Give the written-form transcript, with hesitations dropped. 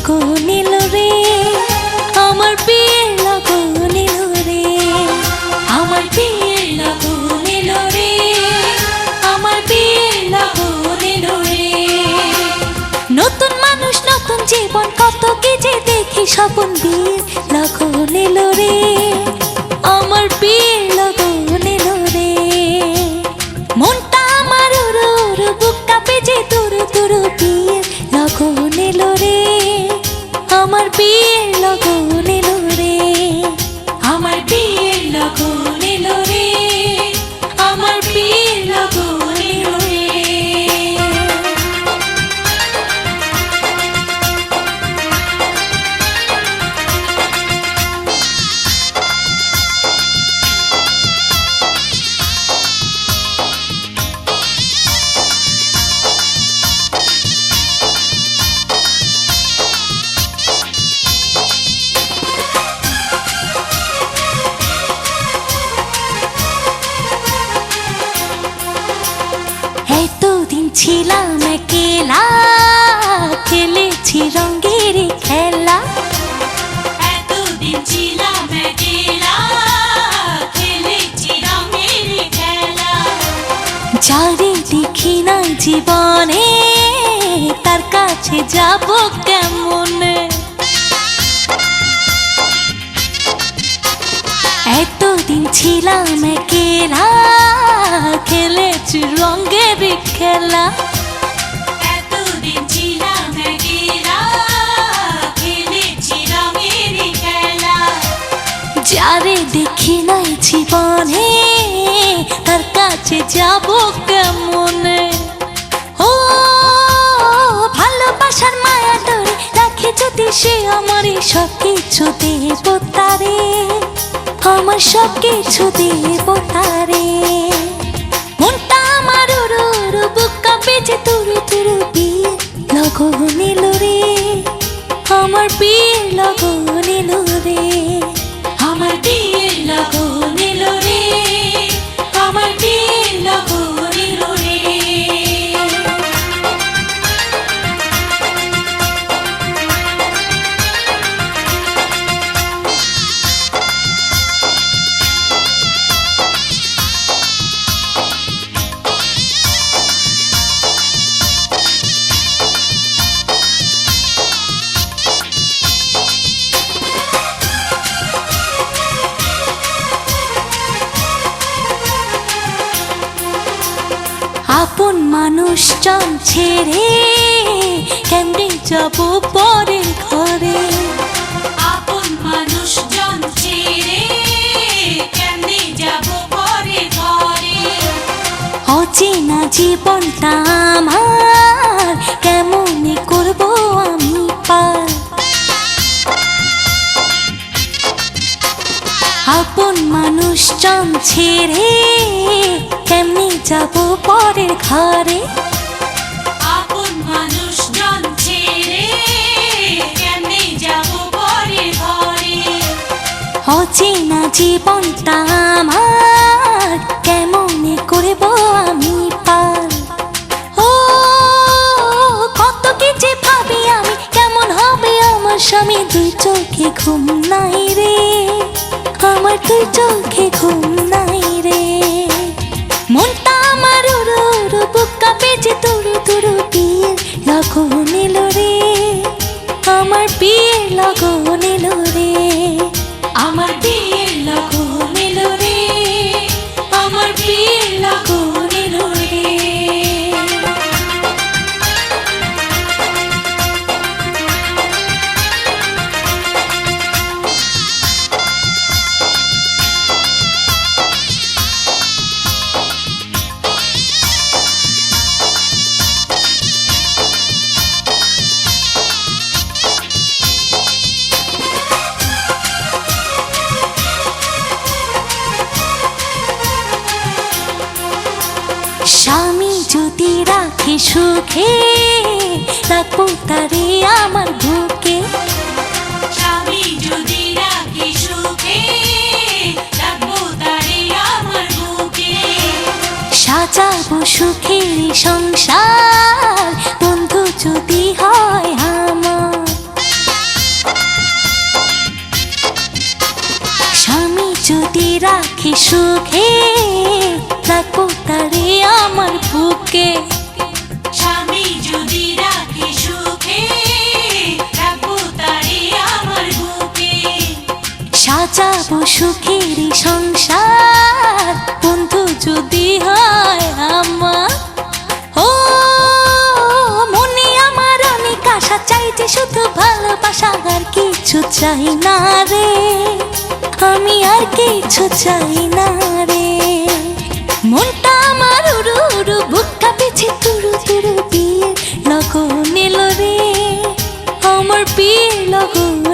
লগন এলো রে, আমার বিয়ের লগন এলো রে, আমার বিয়ের লগন এলো রে, আমার বিয়ের লগন এলো রে। নতুন মানুষ নতুন জীবন কত কি যে দেখি স্বপন, বিয়ের লগন এলো রে, আমার বিয়ের লগন এলো রে। মনটা আমার উড়ু উড়ু, বুক কাঁপে যে তুরু তুরু, বিয়ের লগন এলো রে, আমার বিয়ের লগন এলো রে, আমার বিয়ের লগন এলো রে, আমার বিয়ের লগন এলো রে। এতদিন ছিলাম একলা, খেলেছি রঙের খেলা, এতদিন ছিলাম একলা, খেলেছি রঙের খেলা। যারে দেখি না জীবনে, তার কাছে যাব কেমনে? এতদিন ছিলাম একলা, খেলেছি রঙের খেলা, এতদিন ছিলাম একলা, খেলেছি রঙের খেলা। যারে দেখি নাই জীবনে, তার কাছে যাব কেমনে? ও ভালোবাসার মায়া ধরে রাখে যদি সে, আমার সব কিছু দেব তারে, আমার সব কিছু দেব তারে। মনটা আমার উড়ু উড়ু, বুক কাঁপে যে তুরু তুরু, বিয়ের লগন এলো রে, আমার বিয়ের লগন এলো রে, আমার বিয়ের লগন এলো রে, আমার বিয়ের লগন এলো রে। আপন মানুষজন ছেড়ে কেমনে যাব পরের ঘরে, আপন মানুষজন ছেড়ে কেমনে যাব পরের ঘরে। অচেনা জীবনটা আমার কেমনে করব আমি পার, আপন মানুষজন ছেড়ে কেমনে যাব পরের ঘরে, আপন মানুষজন ছেড়ে কেমনে যাব পরের ঘরে। অচেনা জীবনটা আমার কেমনে করব আমি পার। ও কত কি যে ভাবি আমি, কেমন হবে আমার স্বামী, দুই চোখে ঘুম নাই রে, আমার দুই চোখে ঘুম নাই রে। মনটা আমার উড়ু উড়ু, বুক কাঁপে যে তুরু তুরু, বিয়ের লগন এলো রে, আমার বিয়ের লগন এলো রে, আমার বিয়ের লগন এলো রে, আমার বিয়ের লগন এলো রে। স্বামী যদি রাখে সুখে, রাখবো তারে আমার বুকে, স্বামী যদি রাখে সুখে, রাখবো তারে আমার বুকে। সাজাবো সুখের সংসার, বন্ধু যদি হয় আমার, রাখি সুখে, রাখবো তারে আমার বুকে। স্বামী যদি রাখে সুখে, রাখবো তারে আমার বুকে। সাজাবো সুখের সংসার, বন্ধু যদি হয় আমার। ও মনে আমার অনেক আশা, চাইছে শুধু ভালোবাসা, আর কিছু চাই না রে, আমি আর কিছু চাই না রে। মনটা আমার উড়ু উড়ু, বুক কাঁপেছে তুরু তুরু, বিয়ের লগন এলো রে, আমার বিয়ের লগন